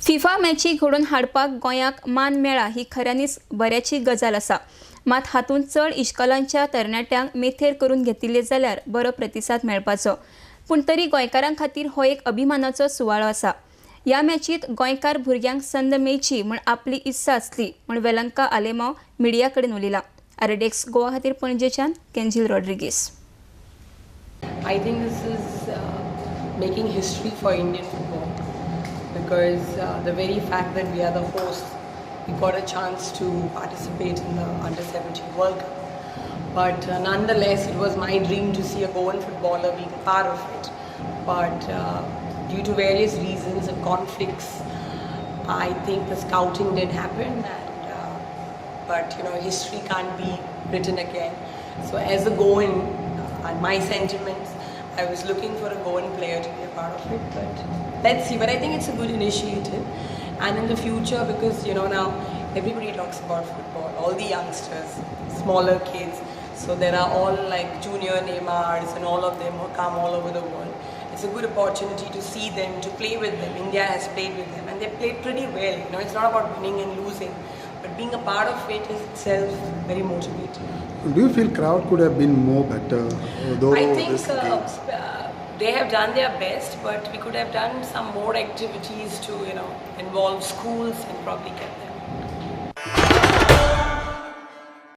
FIFA मॅची घडोवन हाडपाक गोंयाक मान मेळ्ळा ही खऱ्यांनीच बऱ्याची गजाल आसा. मात हातूंत चड इश्कॉलांच्या तरणाट्यांक मेथेर करून घेतिल्ले जाल्यार बरो प्रतिसाद मेळपाचो. पूण तरी गोंयकारां खातीर हो एक अभिमानाचो सुवाळो आसा. ह्या मॅचींत गोंयकार भुरग्यांक संद मेळची म्हूण आपली इत्सा आसली म्हूण वेलंका आलेमांव मिडिया कडेन उलयला. आरडेक्स गोवा खातीर पणजेच्यान केंजिल Rodrigues. I think this is making history for Indian football because the very fact that we are the hosts, we got a chance to participate in the Under-17 World Cup. But nonetheless, it was my dream to see a Goan footballer being part of it. But due to various reasons and conflicts, I think the scouting did happen, but history can't be written again. So as a Goan, my sentiments, I was looking for a Goan player to be a part of it, but let's see. But I think it's a good initiative, and in the future, because now everybody talks about football, all the youngsters, smaller kids, so there are all like junior Neymars and all of them who come all over the world. It's a good opportunity to see them, to play with them. India has played with them and they played pretty well. It's not about winning and losing, but being a part of it is itself very motivating. Do you feel crowd could have been more better? I think they have done their best, but we could have done some more activities to involve schools and probably get them